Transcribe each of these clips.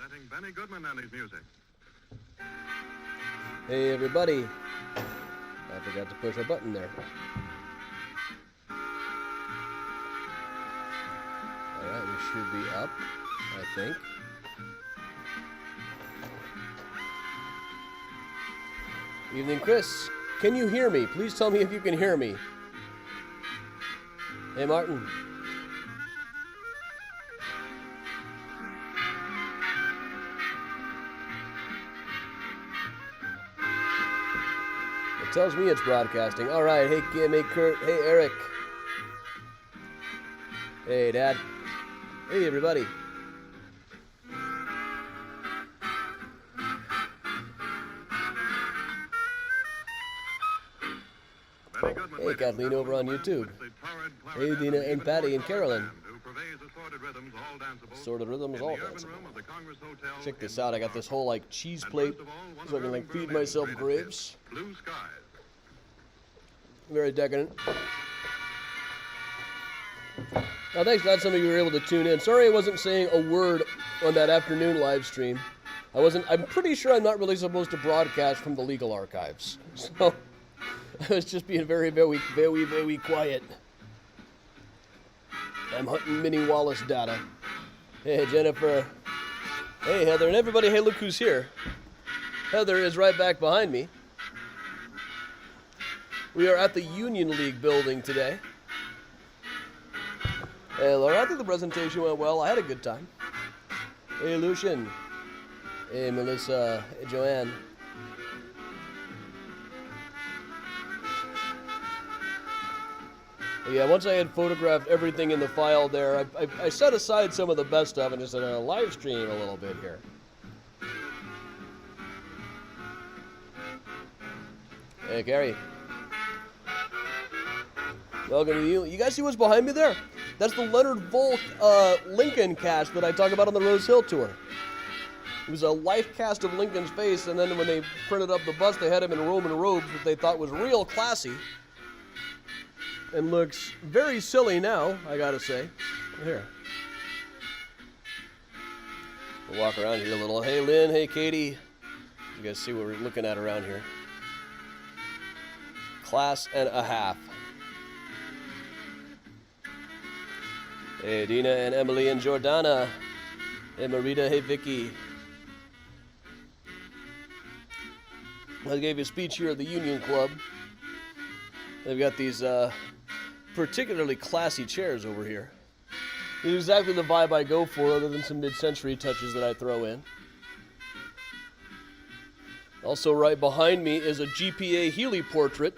Presenting Benny Goodman and his music. Hey, everybody. I forgot to push a button there. Alright, we should be up, I think. Evening, Chris. Can you hear me? Please tell me if you can hear me. Hey, Martin. It tells me it's broadcasting. All right. Hey, Kim. Hey, Kurt. Hey, Eric. Hey, Dad. Hey, everybody. Hey, Kathleen over on YouTube. Hey, Dina and Patty and Carolyn. Assorted Rhythms, all danceable. Check this out. I got this whole, like, cheese plate so I can, like, feed myself grapes. Very decadent. Now, thanks, glad some of you were able to tune in. Sorry I wasn't saying a word on that afternoon live stream. I'm pretty sure I'm not really supposed to broadcast from the legal archives. So, I was just being very, very, very, very quiet. I'm hunting Minnie Wallace data. Hey, Jennifer. Hey, Heather, and everybody, hey, look who's here. Heather is right back behind me. We are at the Union League building today. Hey, Laura, I think the presentation went well. I had a good time. Hey, Lucian. Hey, Melissa. Hey, Joanne. Yeah, once I had photographed everything in the file there, I set aside some of the best stuff and just said, live stream a little bit here. Hey, Gary. Welcome to you. You guys see what's behind me there? That's the Leonard Volk Lincoln cast that I talk about on the Rose Hill tour. It was a life cast of Lincoln's face, and then when they printed up the bust, they had him in Roman robes that they thought was real classy. And looks very silly now, I gotta say. Here. We'll walk around here a little. Hey, Lynn. Hey, Katie. You guys see what we're looking at around here? Class and a half. Hey, Dina and Emily and Jordana. Hey, Marita. Hey, Vicky. I gave you a speech here at the Union Club. They've got these particularly classy chairs over here. It's exactly the vibe I go for, other than some mid-century touches that I throw in. Also right behind me is a GPA Healy portrait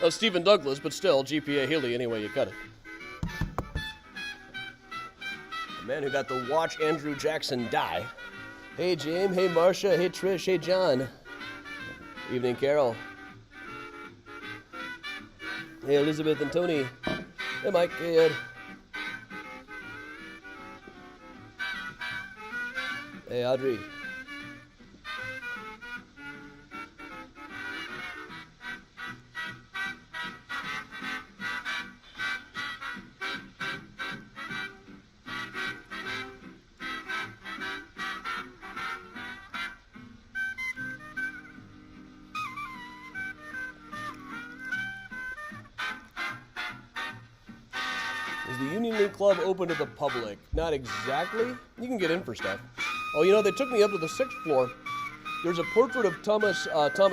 of Stephen Douglas, but still, GPA Healy any way you cut it. The man who got to watch Andrew Jackson die. Hey, James. Hey, Marcia. Hey, Trish. Hey, John. Evening, Carol. Hey, Elizabeth and Tony. Hey, Mike. Hey, Ed. Hey, Audrey. Is the Union League Club open to the public? Not exactly. You can get in for stuff. Oh, you know, they took me up to the 6th floor. There's a portrait of Thomas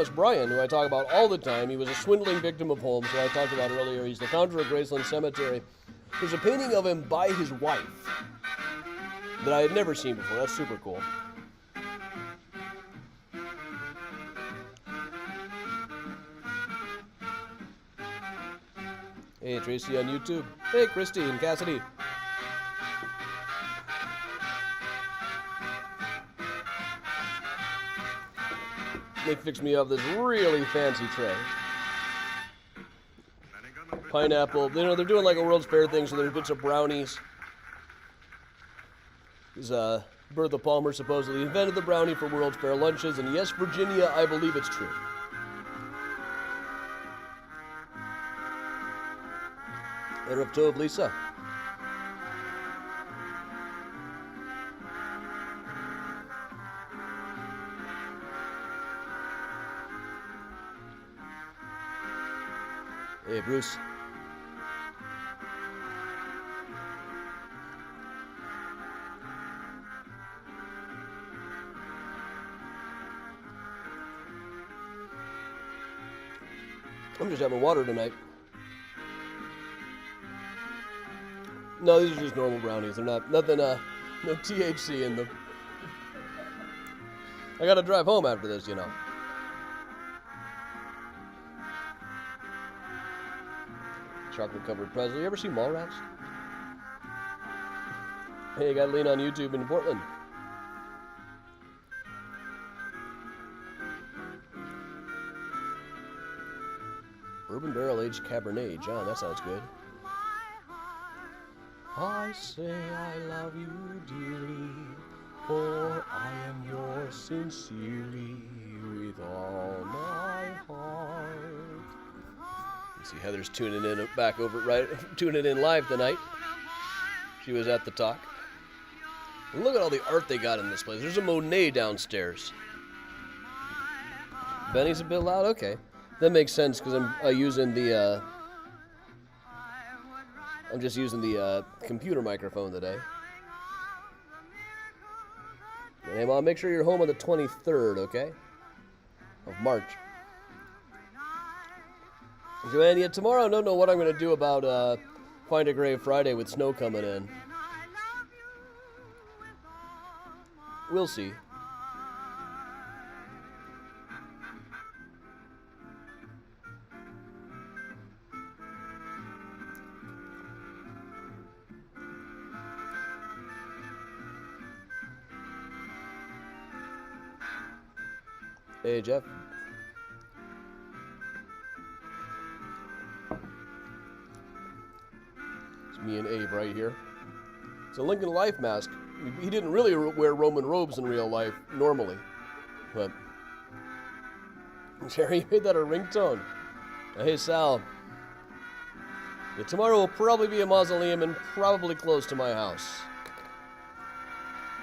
Bryan, who I talk about all the time. He was a swindling victim of Holmes, who I talked about earlier. He's the founder of Graceland Cemetery. There's a painting of him by his wife that I had never seen before. That's super cool. Hey, Tracy on YouTube. Hey, Christy and Cassidy. They fixed me up this really fancy tray. Pineapple. You know, they're doing like a World's Fair thing, so there's bits of brownies. Because Bertha Palmer supposedly invented the brownie for World's Fair lunches, and yes, Virginia, I believe it's true. Erev Tov, Lisa. Hey, Bruce. I'm just having water tonight. No, these are just normal brownies. They're nothing, no THC in them. I gotta drive home after this, you know. Chocolate covered pretzel. You ever see Mallrats? Hey, you gotta lean on YouTube in Portland. Bourbon barrel aged Cabernet. John, that sounds good. I say I love you dearly, for I am yours sincerely with all my heart. You see Heather's tuning in tuning in live tonight. She was at the talk. And look at all the art they got in this place. There's a Monet downstairs. Benny's a bit loud? Okay. That makes sense because I'm just using the computer microphone today. Hey, Mom, make sure you're home on the 23rd, okay? Of March. Joanne, yeah, tomorrow I don't know what I'm going to do about Find a Grave Friday with snow coming in. We'll see. Hey, Jeff. It's me and Abe right here. It's a Lincoln Life mask. He didn't really wear Roman robes in real life normally, but Jerry made that a ringtone. Hey, Sal. Yeah, tomorrow will probably be a mausoleum and probably close to my house.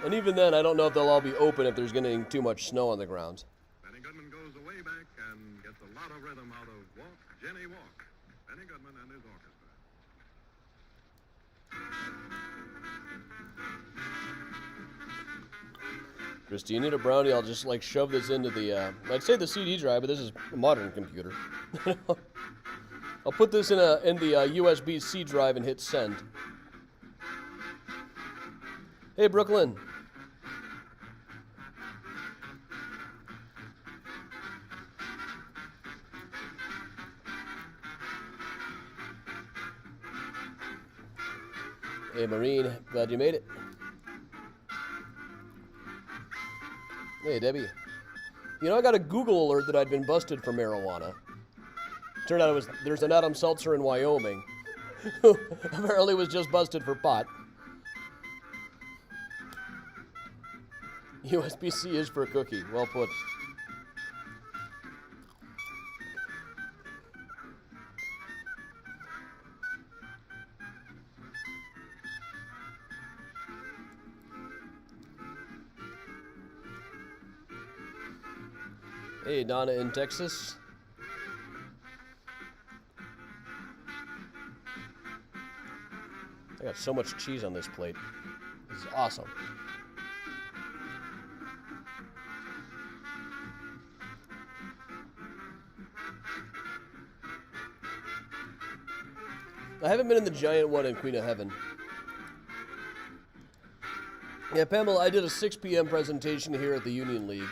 And even then, I don't know if they'll all be open if there's getting too much snow on the ground. Benny Goodman goes way back and gets a lot of rhythm out of Walk, Jenny Walk. Benny Goodman and his orchestra. Christy, you need a brownie? I'll just like shove this into the, I'd say the CD drive, but this is a modern computer. I'll put this in the USB-C drive and hit send. Hey, Brooklyn. Hey, Marine, glad you made it. Hey, Debbie. You know, I got a Google alert that I'd been busted for marijuana. Turned out there's an Adam Seltzer in Wyoming who apparently was just busted for pot. USB-C is for a cookie. Well put. Hey, Donna in Texas. I got so much cheese on this plate. This is awesome. I haven't been in the giant one in Queen of Heaven. Yeah, Pamela, I did a 6 p.m. presentation here at the Union League.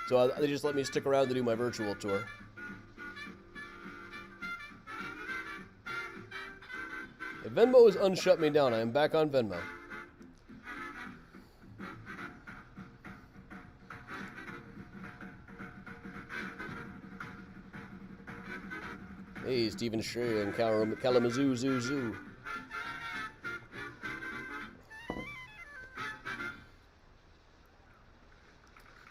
So they just let me stick around to do my virtual tour. If Venmo has unshut me down, I am back on Venmo. Hey, Stephen Shea and Kalamazoo, Zoo, Zoo.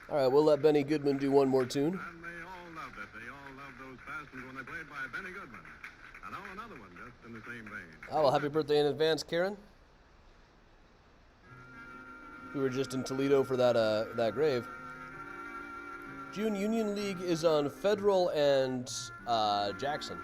All right, we'll let Benny Goodman do one more tune. And they all loved it. They all loved those passions when they played by Benny Goodman. And now another one just in the same vein. Oh, well, happy birthday in advance, Karen. We were just in Toledo for that grave. June Union League is on Federal and Jackson.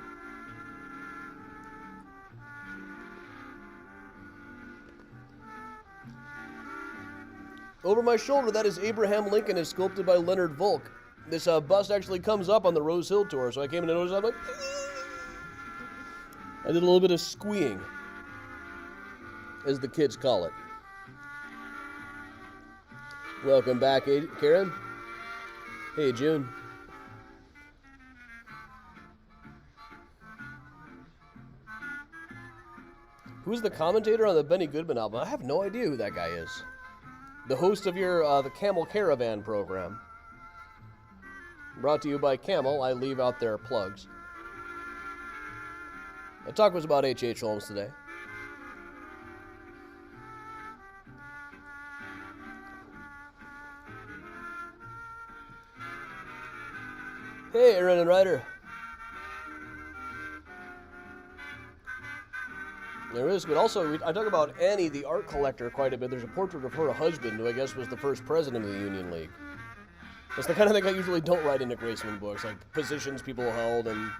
Over my shoulder, that is Abraham Lincoln, is sculpted by Leonard Volk. This bust actually comes up on the Rose Hill tour, so I came in and noticed, I'm like, I did a little bit of squeeing, as the kids call it. Welcome back, Karen. Hey, June. Who's the commentator on the Benny Goodman album? I have no idea who that guy is. The host of your the Camel Caravan program. Brought to you by Camel. I leave out their plugs. The talk was about H.H. Holmes today. Hey, Aaron and Ryder. There is, but also I talk about Annie, the art collector, quite a bit. There's a portrait of her husband, who I guess was the first president of the Union League. It's the kind of thing I usually don't write into Graceland books, like positions people held and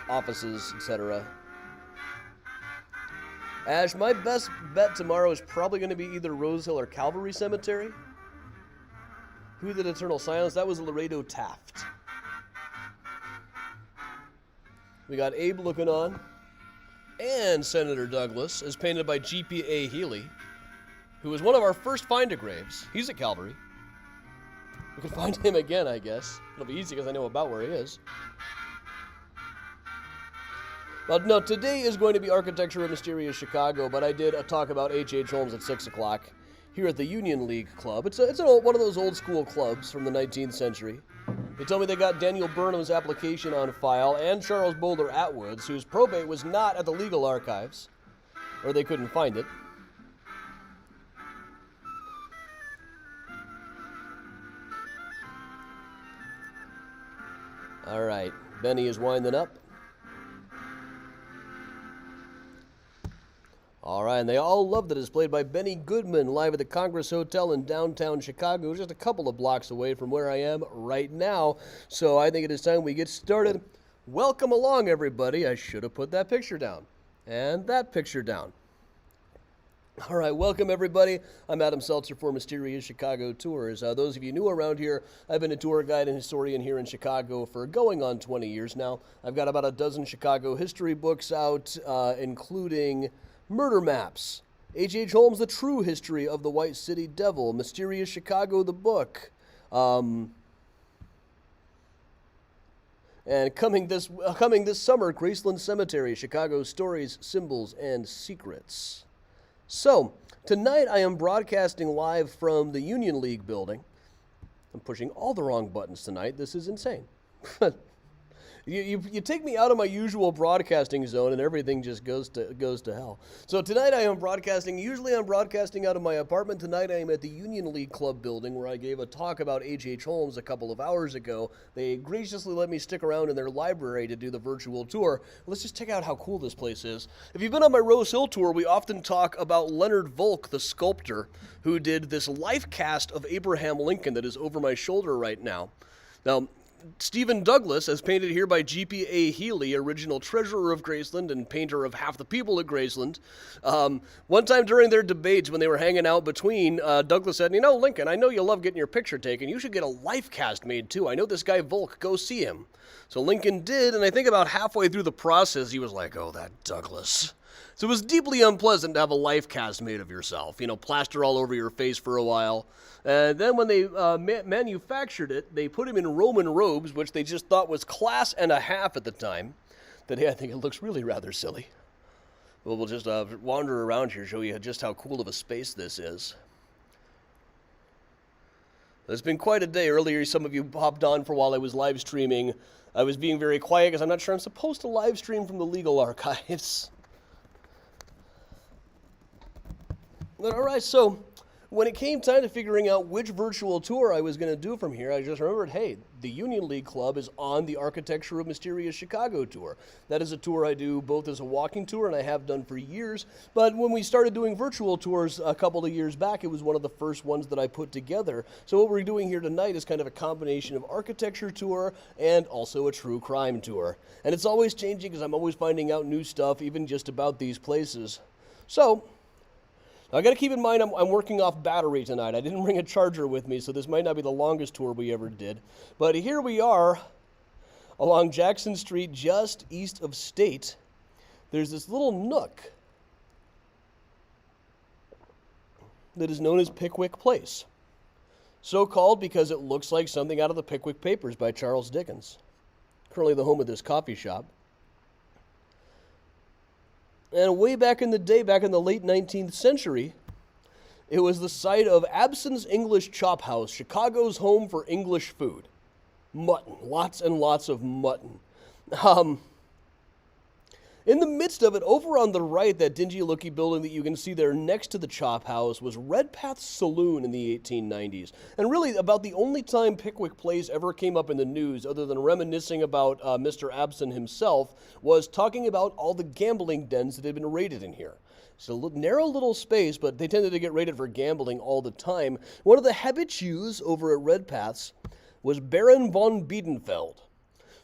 offices, etc. Ash, my best bet tomorrow is probably going to be either Rose Hill or Calvary Cemetery. Who did Eternal Silence? That was Laredo Taft. We got Abe looking on. And Senator Douglas, is painted by G.P.A. Healy, who was one of our first find-a-graves. He's at Calvary. We can find him again, I guess. It'll be easy because I know about where he is. Well, no, today is going to be Architecture of Mysterious Chicago, but I did a talk about H.H. Holmes at 6 o'clock here at the Union League Club. It's one of those old-school clubs from the 19th century. They told me they got Daniel Burnham's application on file and Charles Bowler Atwood's, whose probate was not at the legal archives, or they couldn't find it. All right, Benny is winding up. All right, and they all loved it. It's played by Benny Goodman, live at the Congress Hotel in downtown Chicago, just a couple of blocks away from where I am right now. So I think it is time we get started. Welcome along, everybody. I should have put that picture down and that picture down. All right, welcome, everybody. I'm Adam Seltzer for Mysterious Chicago Tours. Those of you new around here, I've been a tour guide and historian here in Chicago for going on 20 years now. I've got about a dozen Chicago history books out, including Murder Maps, H.H. Holmes, The True History of the White City Devil, Mysterious Chicago, the book, and coming this summer, Graceland Cemetery, Chicago Stories, Symbols, and Secrets. So, tonight I am broadcasting live from the Union League building. I'm pushing all the wrong buttons tonight. This is insane. You take me out of my usual broadcasting zone and everything just goes to hell. So tonight I am broadcasting. Usually I'm broadcasting out of my apartment. Tonight I am at the Union League Club building where I gave a talk about H.H. Holmes a couple of hours ago. They graciously let me stick around in their library to do the virtual tour. Let's just check out how cool this place is. If you've been on my Rose Hill tour, we often talk about Leonard Volk, the sculptor, who did this life cast of Abraham Lincoln that is over my shoulder right now. Now, Stephen Douglas, as painted here by G.P.A. Healy, original treasurer of Graceland and painter of half the people at Graceland. One time during their debates when they were hanging out between, Douglas said, Lincoln, I know you love getting your picture taken. You should get a life cast made, too. I know this guy Volk. Go see him. So Lincoln did, and I think about halfway through the process, he was like, oh, that Douglas. So it was deeply unpleasant to have a life cast made of yourself, plaster all over your face for a while. And then when they manufactured it, they put him in Roman robes, which they just thought was class and a half at the time. Today I think it looks really rather silly. We'll just wander around here, show you just how cool of a space this is. It's been quite a day. Earlier, some of you hopped on for while I was live streaming. I was being very quiet because I'm not sure I'm supposed to live stream from the legal archives. All right, so when it came time to figuring out which virtual tour I was going to do from here, I just remembered, hey, the Union League Club is on the Architecture of Mysterious Chicago tour. That is a tour I do both as a walking tour, and I have done for years. But when we started doing virtual tours a couple of years back, it was one of the first ones that I put together. So what we're doing here tonight is kind of a combination of architecture tour and also a true crime tour. And it's always changing because I'm always finding out new stuff, even just about these places. So I got to keep in mind I'm working off battery tonight. I didn't bring a charger with me, so this might not be the longest tour we ever did. But here we are along Jackson Street, just east of State. There's this little nook that is known as Pickwick Place. So called because it looks like something out of the Pickwick Papers by Charles Dickens. Currently the home of this coffee shop. And way back in the day, back in the late 19th century, it was the site of Abson's English Chop House, Chicago's home for English food. Mutton, lots and lots of mutton. In the midst of it, over on the right, that dingy-looking building that you can see there next to the Chop House was Path Saloon in the 1890s. And really, about the only time Pickwick Place ever came up in the news, other than reminiscing about Mr. Abson himself, was talking about all the gambling dens that had been raided in here. It's a narrow little space, but they tended to get raided for gambling all the time. One of the habitués over at Redpath's was Baron von Beedenfeld.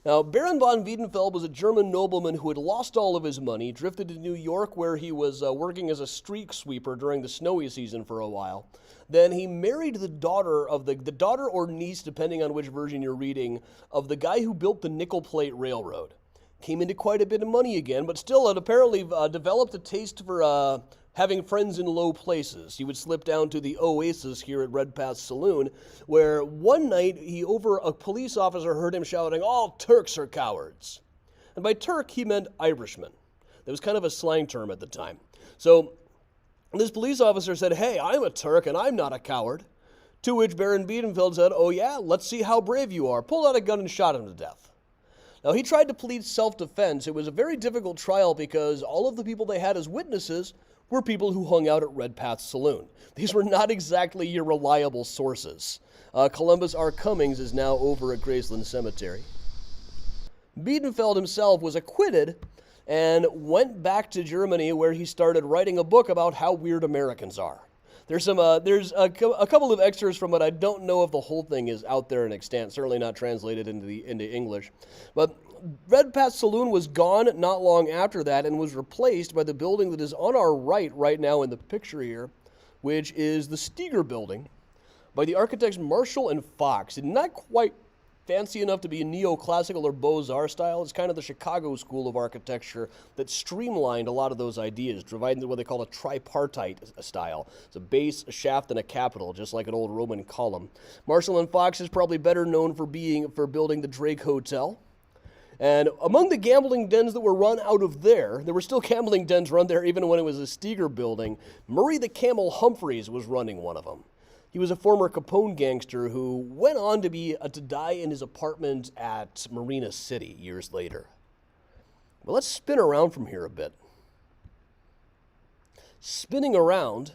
Now, Baron von Beedenfeld was a German nobleman who had lost all of his money, drifted to New York where he was working as a street sweeper during the snowy season for a while. Then he married the daughter of the daughter or niece, depending on which version you're reading, of the guy who built the Nickel Plate Railroad. Came into quite a bit of money again, but still had apparently developed a taste for having friends in low places. He would slip down to the Oasis here at Path Saloon, where one night a police officer heard him shouting, "All Turks are cowards." And by Turk, he meant Irishman. That was kind of a slang term at the time. So this police officer said, "Hey, I'm a Turk and I'm not a coward." To which Baron Beedenfeld said, "Oh yeah, let's see how brave you are." Pulled out a gun and shot him to death. Now, he tried to plead self-defense. It was a very difficult trial because all of the people they had as witnesses were people who hung out at Path Saloon. These were not exactly your reliable sources. Columbus R. Cummings is now over at Graceland Cemetery. Beedenfeld himself was acquitted and went back to Germany, where he started writing a book about how weird Americans are. There's a couple of extras from it. I don't know if the whole thing is out there in extant, certainly not translated into English. But Path Saloon was gone not long after that and was replaced by the building that is on our right now in the picture here, which is the Steeger Building by the architects Marshall and Fox. And not quite fancy enough to be a neoclassical or Beaux-Arts style. It's kind of the Chicago school of architecture that streamlined a lot of those ideas, providing what they call a tripartite style. It's a base, a shaft, and a capital, just like an old Roman column. Marshall and Fox is probably better known for building the Drake Hotel. And among the gambling dens that were run out of there were still gambling dens run there even when it was a Steeger Building. Murray the Camel Humphreys was running one of them. He was a former Capone gangster who went on to die in his apartment at Marina City years later. But let's spin around from here a bit. Spinning around,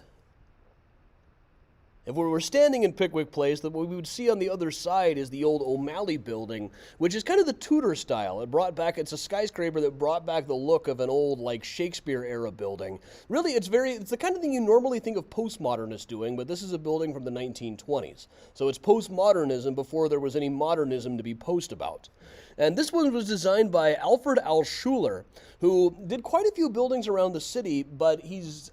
if we were standing in Pickwick Place, what we would see on the other side is the old O'Malley Building, which is kind of the Tudor style. It's a skyscraper that brought back the look of an old, like, Shakespeare-era building. Really, it's the kind of thing you normally think of postmodernists doing, but this is a building from the 1920s. So it's postmodernism before there was any modernism to be post about. And this one was designed by Alfred Alschuler, who did quite a few buildings around the city, but he's...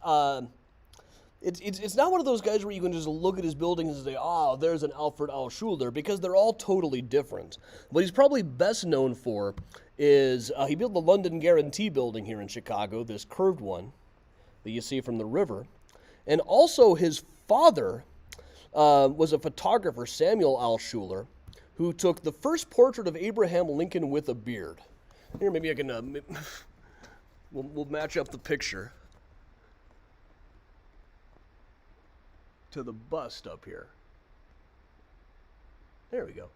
It's not one of those guys where you can just look at his buildings and say, "Oh, there's an Alfred Alschuler," because they're all totally different. What he's probably best known for is he built the London Guarantee Building here in Chicago, this curved one that you see from the river. And also his father was a photographer, Samuel Alschuler, who took the first portrait of Abraham Lincoln with a beard. Here, maybe I can, we'll match up the picture to the bust up here. There we go.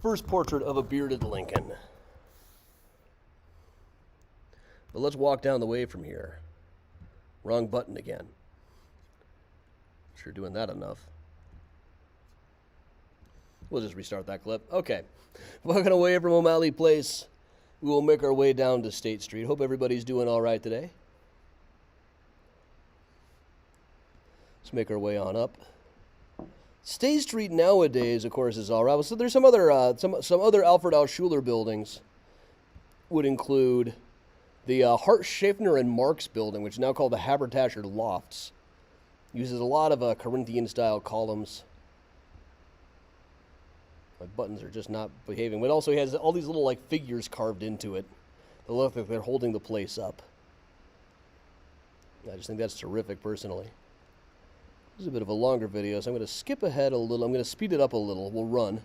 First portrait of a bearded Lincoln. But let's walk down the way from here. Wrong button again. Sure doing that enough. We'll just restart that clip. Okay. Walking away from O'Malley Place, we will make our way down to State Street. Hope everybody's doing all right today. Let's make our way on up. State Street nowadays, of course, is all right. So there's some other Alfred L. Schuler buildings. Would include the Hart Schaffner and Marx building, which is now called the Habertasher Lofts. Uses a lot of Corinthian-style columns. My buttons are just not behaving. But also he has all these little like figures carved into it. They look like they're holding the place up. I just think that's terrific, personally. This is a bit of a longer video, so I'm going to skip ahead a little. I'm going to speed it up a little. We'll run.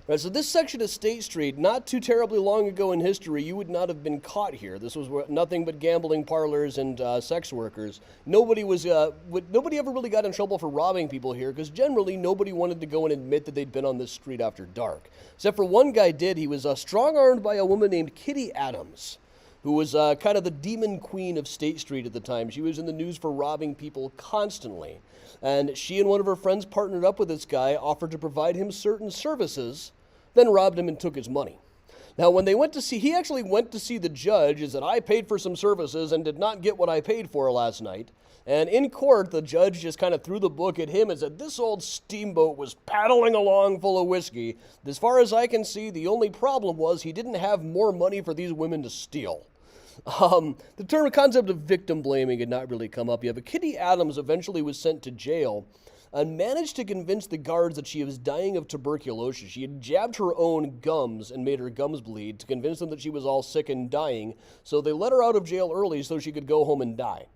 All right, so this section of State Street, not too terribly long ago in history, you would not have been caught here. This was nothing but gambling parlors and sex workers. Nobody ever really got in trouble for robbing people here, because generally nobody wanted to go and admit that they'd been on this street after dark. Except for one guy did. He was strong-armed by a woman named Kitty Adams, who was kind of the demon queen of State Street at the time. She was in the news for robbing people constantly. And she and one of her friends partnered up with this guy, offered to provide him certain services, then robbed him and took his money. Now, when they went to see, he actually went to see the judge, and said, I paid for some services and did not get what I paid for last night. And in court, the judge just kind of threw the book at him and said, this old steamboat was paddling along full of whiskey. As far as I can see, the only problem was he didn't have more money for these women to steal. The concept of victim blaming had not really come up yet, but Kitty Adams eventually was sent to jail and managed to convince the guards that she was dying of tuberculosis. She had jabbed her own gums and made her gums bleed to convince them that she was all sick and dying, so they let her out of jail early so she could go home and die.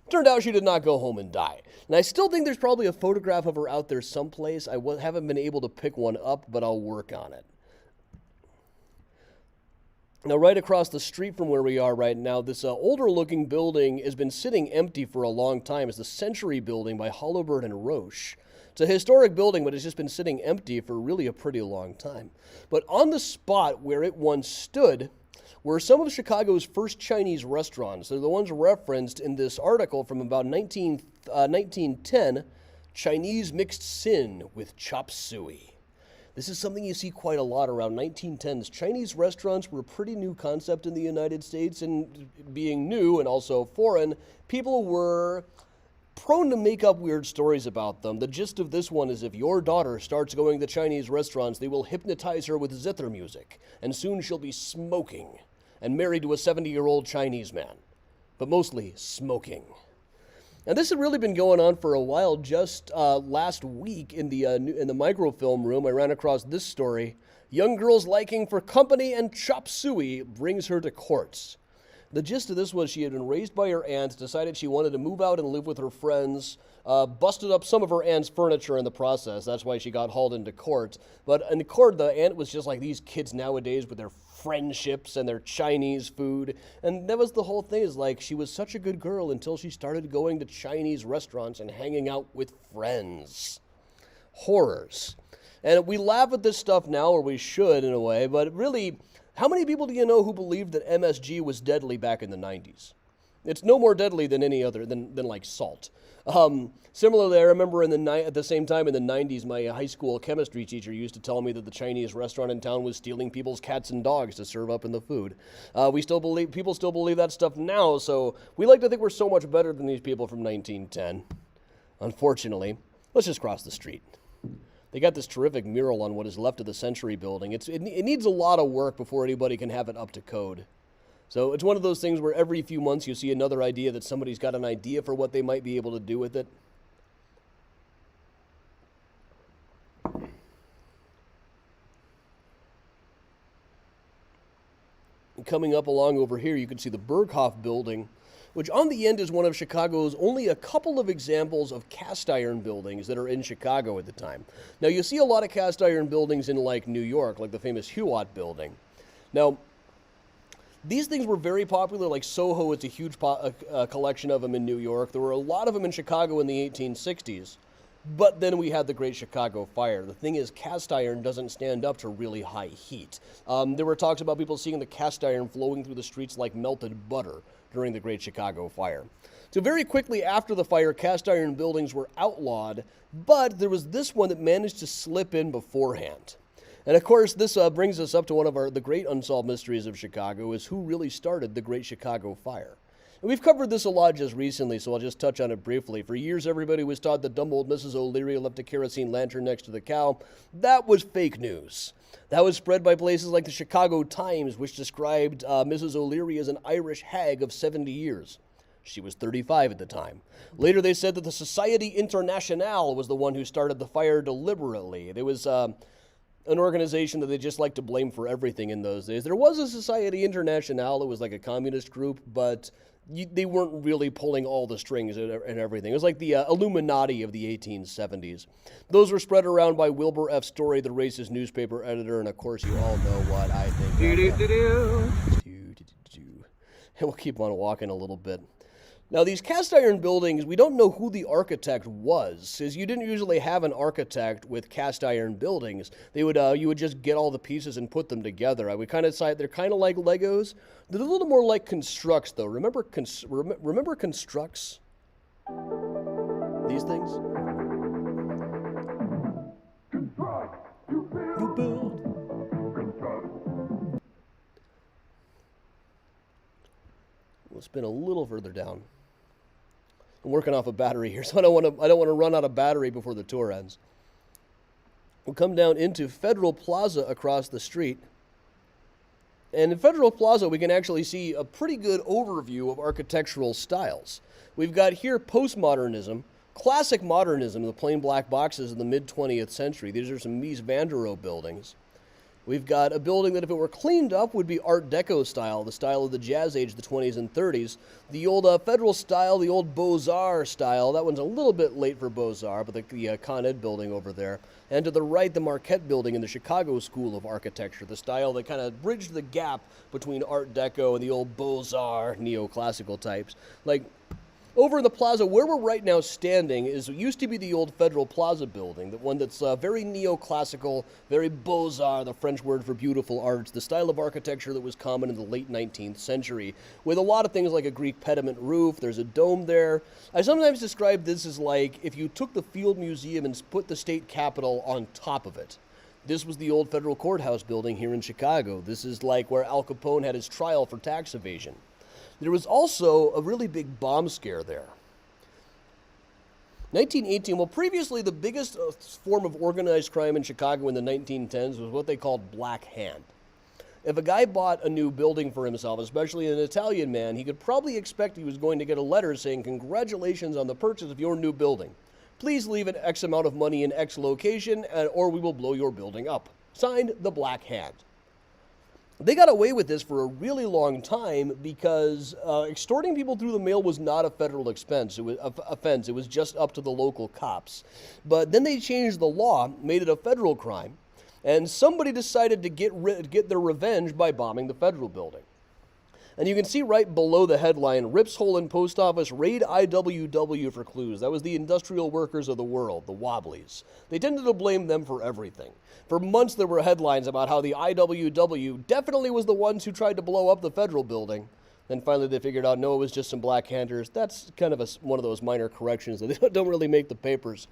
Turned out she did not go home and die. And I still think there's probably a photograph of her out there someplace. I haven't been able to pick one up, but I'll work on it. Now, right across the street from where we are right now, this older-looking building has been sitting empty for a long time. It's the Century Building by Hollowbird and Roche. It's a historic building, but it's just been sitting empty for really a pretty long time. But on the spot where it once stood were some of Chicago's first Chinese restaurants. They're the ones referenced in this article from about 1910, Chinese Mixed Sin with Chop Suey. This is something you see quite a lot around 1910s. Chinese restaurants were a pretty new concept in the United States, and being new and also foreign, people were prone to make up weird stories about them. The gist of this one is if your daughter starts going to Chinese restaurants, they will hypnotize her with zither music, and soon she'll be smoking and married to a 70-year-old Chinese man, but mostly smoking. And this had really been going on for a while. Just last week in the microfilm room, I ran across this story. Young girl's liking for company and chop suey brings her to courts. The gist of this was she had been raised by her aunt, decided she wanted to move out and live with her friends, busted up some of her aunt's furniture in the process. That's why she got hauled into court. But in the court, the aunt was just like these kids nowadays with their friendships and their Chinese food. And that was the whole thing, is like she was such a good girl until she started going to Chinese restaurants and hanging out with friends. Horrors. And we laugh at this stuff now, or we should in a way, but really, how many people do you know who believed that MSG was deadly back in the 90s? It's no more deadly than any other, than like salt. Similarly, I remember at the same time in the 90s, my high school chemistry teacher used to tell me that the Chinese restaurant in town was stealing people's cats and dogs to serve up in the food. People still believe that stuff now, so we like to think we're so much better than these people from 1910. Unfortunately, let's just cross the street. They got this terrific mural on what is left of the Century Building. It needs a lot of work before anybody can have it up to code. So it's one of those things where every few months you see another idea that somebody's got an idea for what they might be able to do with it. And coming up along over here, you can see the Berghoff Building, which on the end is one of Chicago's only a couple of examples of cast iron buildings that are in Chicago at the time. Now, you see a lot of cast iron buildings in like New York, like the famous Huot Building. Now, these things were very popular, like Soho, it's a huge collection of them in New York. There were a lot of them in Chicago in the 1860s. But then we had the Great Chicago Fire. The thing is, cast iron doesn't stand up to really high heat. There were talks about people seeing the cast iron flowing through the streets like melted butter during the Great Chicago Fire. So very quickly after the fire, cast iron buildings were outlawed, but there was this one that managed to slip in beforehand. And of course, this brings us up to one of the great unsolved mysteries of Chicago, is who really started the Great Chicago Fire. And we've covered this a lot just recently, so I'll just touch on it briefly. For years, everybody was taught that dumb old Mrs. O'Leary left a kerosene lantern next to the cow. That was fake news. That was spread by places like the Chicago Times, which described Mrs. O'Leary as an Irish hag of 70 years. She was 35 at the time. Later, they said that the Society Internationale was the one who started the fire deliberately. There was an organization that they just like to blame for everything in those days. There was a Society Internationale. It was like a communist group, but they weren't really pulling all the strings and everything. It was like the Illuminati of the 1870s. Those were spread around by Wilbur F. Story, the racist newspaper editor, and of course you all know what I think. And we'll keep on walking a little bit. Now, these cast iron buildings, we don't know who the architect was, because you didn't usually have an architect with cast iron buildings. They would, you would just get all the pieces and put them together. I would kind of say they're kind of like Legos. They're a little more like constructs, though. Remember constructs? These things? You build. We'll spin a little further down. I'm working off a battery here, so I don't want to run out of battery before the tour ends. We'll come down into Federal Plaza across the street. And in Federal Plaza, we can actually see a pretty good overview of architectural styles. We've got here postmodernism, classic modernism, the plain black boxes in the mid-20th century. These are some Mies van der Rohe buildings. We've got a building that if it were cleaned up would be Art Deco style, the style of the Jazz Age, the 20s and 30s. The old Federal style, the old Beaux-Arts style, that one's a little bit late for Beaux-Arts, but the Con Ed building over there. And to the right, the Marquette Building in the Chicago School of Architecture, the style that kind of bridged the gap between Art Deco and the old Beaux-Arts neoclassical types. Like, over in the plaza, where we're right now standing is what used to be the old Federal Plaza building, the one that's very neoclassical, very Beaux-Arts, the French word for beautiful arts, the style of architecture that was common in the late 19th century, with a lot of things like a Greek pediment roof. There's a dome there. I sometimes describe this as like if you took the Field Museum and put the state capitol on top of it. This was the old Federal Courthouse building here in Chicago. This is like where Al Capone had his trial for tax evasion. There was also a really big bomb scare there. 1918, well, previously the biggest form of organized crime in Chicago in the 1910s was what they called Black Hand. If a guy bought a new building for himself, especially an Italian man, he could probably expect he was going to get a letter saying, "Congratulations on the purchase of your new building. Please leave an X amount of money in X location, or we will blow your building up. Signed, the Black Hand." They got away with this for a really long time because extorting people through the mail was not a federal offense. It was just up to the local cops. But then they changed the law, made it a federal crime, and somebody decided to get their revenge by bombing the federal building. And you can see right below the headline, "Rips Hole in Post Office, Raid IWW for Clues." That was the industrial workers of the world, the Wobblies. They tended to blame them for everything. For months there were headlines about how the IWW definitely was the ones who tried to blow up the federal building. Then finally they figured out, no, it was just some black-handers. That's kind of one of those minor corrections that they don't really make the papers.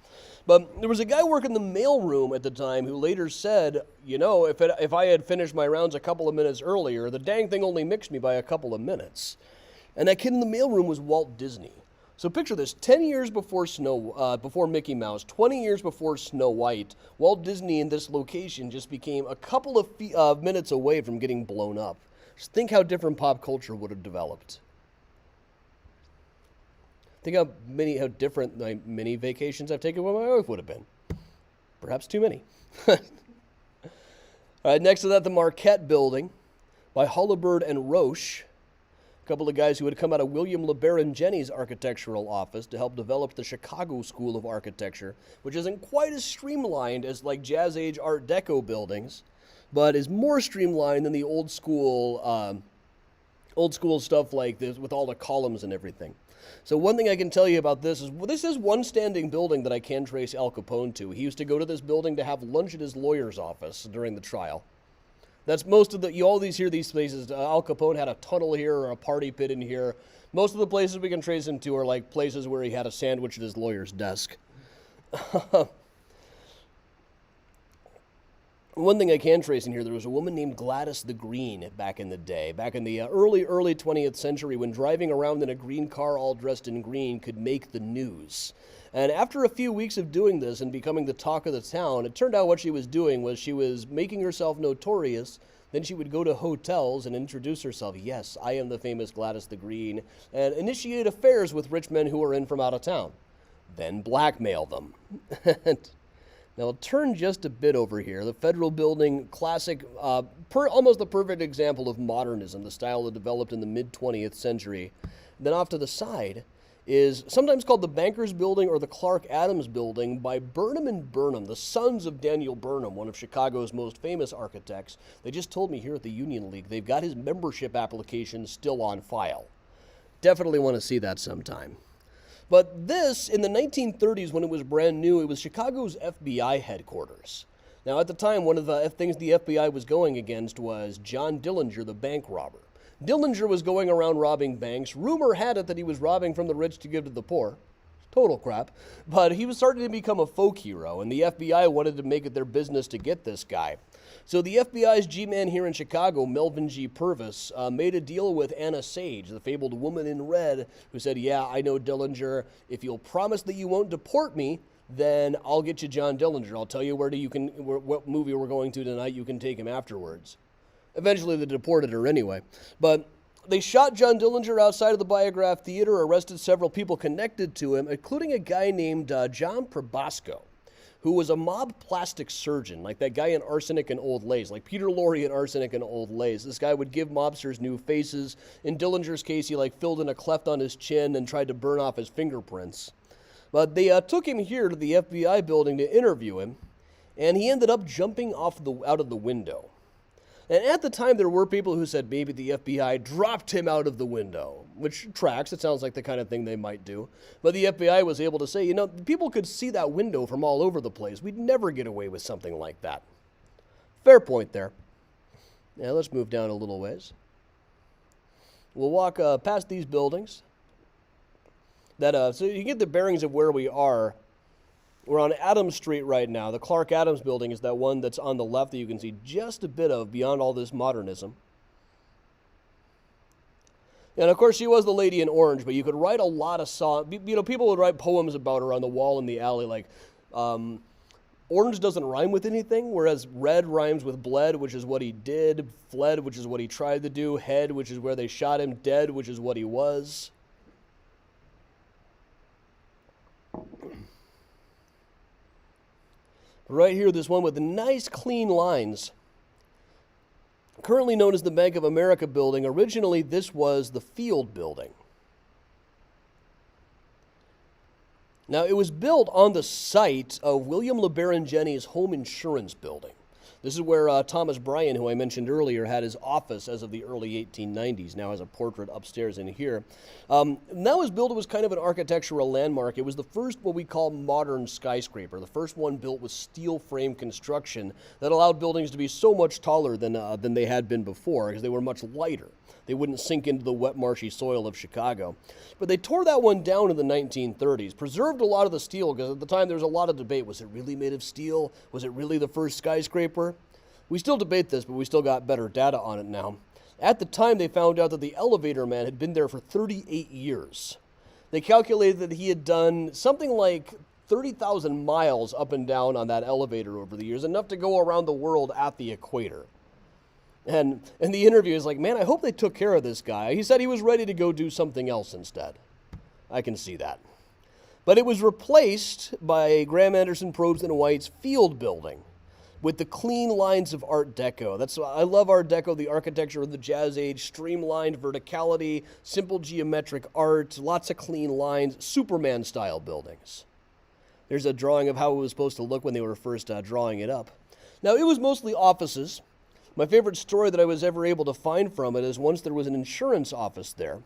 But there was a guy working the mailroom at the time who later said, you know, if I had finished my rounds a couple of minutes earlier, the dang thing only mixed me by a couple of minutes. And that kid in the mailroom was Walt Disney. So picture this, 10 years before before Mickey Mouse, 20 years before Snow White, Walt Disney in this location just became a couple of minutes away from getting blown up. Just think how different pop culture would have developed. Think how different my many vacations I've taken with my wife would have been. Perhaps too many. All right, next to that, the Marquette Building by Hullabird and Roche. A couple of guys who had come out of William LeBaron Jennings' architectural office to help develop the Chicago School of Architecture, which isn't quite as streamlined as like Jazz Age Art Deco buildings, but is more streamlined than the old school stuff like this with all the columns and everything. So one thing I can tell you about this is one standing building that I can trace Al Capone to. He used to go to this building to have lunch at his lawyer's office during the trial. That's most of you always hear these places. Al Capone had a tunnel here or a party pit in here. Most of the places we can trace him to are like places where he had a sandwich at his lawyer's desk. One thing I can trace in here, there was a woman named Gladys the Green back in the day, back in the early 20th century, when driving around in a green car all dressed in green could make the news. And after a few weeks of doing this and becoming the talk of the town, it turned out what she was doing was she was making herself notorious. Then she would go to hotels and introduce herself. Yes, I am the famous Gladys the Green, and initiate affairs with rich men who are in from out of town. Then blackmail them. Now, I'll turn just a bit over here. The Federal Building, classic, almost the perfect example of modernism, the style that developed in the mid-20th century. Then off to the side is sometimes called the Bankers Building or the Clark Adams Building by Burnham and Burnham, the sons of Daniel Burnham, one of Chicago's most famous architects. They just told me here at the Union League they've got his membership application still on file. Definitely want to see that sometime. But this, in the 1930s when it was brand new, it was Chicago's FBI headquarters. Now at the time, one of the things the FBI was going against was John Dillinger, the bank robber. Dillinger was going around robbing banks. Rumor had it that he was robbing from the rich to give to the poor. Total crap. But he was starting to become a folk hero, and the FBI wanted to make it their business to get this guy. So the FBI's G-man here in Chicago, Melvin G. Purvis, made a deal with Anna Sage, the fabled woman in red, who said, yeah, I know Dillinger. If you'll promise that you won't deport me, then I'll get you John Dillinger. I'll tell you what movie we're going to tonight. You can take him afterwards. Eventually, they deported her anyway. But they shot John Dillinger outside of the Biograph Theater, arrested several people connected to him, including a guy named John Probasco, who was a mob plastic surgeon, like that guy in Arsenic and Old Lace, like Peter Lorre in Arsenic and Old Lace. This guy would give mobsters new faces. In Dillinger's case, he filled in a cleft on his chin and tried to burn off his fingerprints. But they took him here to the FBI building to interview him, and he ended up jumping out of the window. And at the time, there were people who said maybe the FBI dropped him out of the window, which tracks. It sounds like the kind of thing they might do. But the FBI was able to say, people could see that window from all over the place. We'd never get away with something like that. Fair point there. Now, let's move down a little ways. We'll walk past these buildings. So you get the bearings of where we are. We're on Adams Street right now. The Clark Adams Building is that one that's on the left that you can see just a bit of beyond all this modernism. And of course, she was the lady in orange, but you could write a lot of songs. People would write poems about her on the wall in the alley, like orange doesn't rhyme with anything, whereas red rhymes with bled, which is what he did, fled, which is what he tried to do, head, which is where they shot him, dead, which is what he was. Right here, this one with the nice clean lines. Currently known as the Bank of America Building. Originally, this was the Field Building. Now, it was built on the site of William LeBaron Jennings' home insurance building. This is where Thomas Bryan, who I mentioned earlier, had his office as of the early 1890s, now has a portrait upstairs in here. And that was built, it was kind of an architectural landmark. It was the first what we call modern skyscraper, the first one built with steel frame construction that allowed buildings to be so much taller than they had been before because they were much lighter. They wouldn't sink into the wet, marshy soil of Chicago. But they tore that one down in the 1930s, preserved a lot of the steel, because at the time there was a lot of debate. Was it really made of steel? Was it really the first skyscraper? We still debate this, but we still got better data on it now. At the time, they found out that the elevator man had been there for 38 years. They calculated that he had done something like 30,000 miles up and down on that elevator over the years, enough to go around the world at the equator. And the interview is like, man, I hope they took care of this guy. He said he was ready to go do something else instead. I can see that. But it was replaced by Graham Anderson Probst and White's Field Building with the clean lines of Art Deco. I love Art Deco, the architecture of the Jazz Age, streamlined verticality, simple geometric art, lots of clean lines, Superman-style buildings. There's a drawing of how it was supposed to look when they were first drawing it up. Now, it was mostly offices. My favorite story that I was ever able to find from it is once there was an insurance office there.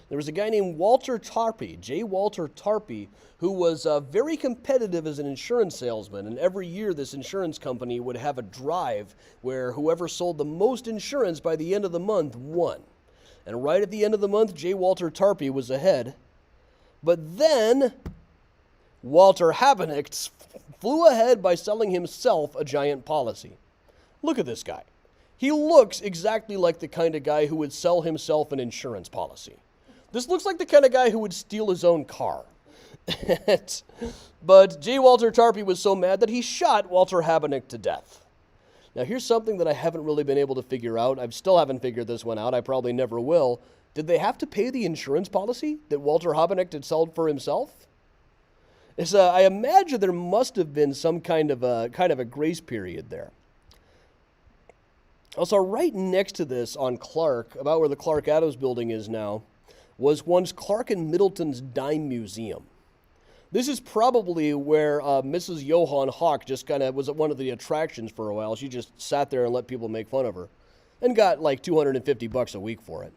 There was a guy named Walter Tarpey, J. Walter Tarpey, who was very competitive as an insurance salesman. And every year this insurance company would have a drive where whoever sold the most insurance by the end of the month won. And right at the end of the month, J. Walter Tarpey was ahead. But then Walter Habertasher flew ahead by selling himself a giant policy. Look at this guy. He looks exactly like the kind of guy who would sell himself an insurance policy. This looks like the kind of guy who would steal his own car. But J. Walter Tarpey was so mad that he shot Walter Habertasher to death. Now here's something that I haven't really been able to figure out. I still haven't figured this one out. I probably never will. Did they have to pay the insurance policy that Walter Habertasher had sold for himself? I imagine there must have been some kind of a grace period there. Also, right next to this on Clark, about where the Clark Adams Building is now, was once Clark and Middleton's Dime Museum. This is probably where Mrs. Johann Hawk just kind of was one of the attractions for a while. She just sat there and let people make fun of her and got like $250 a week for it.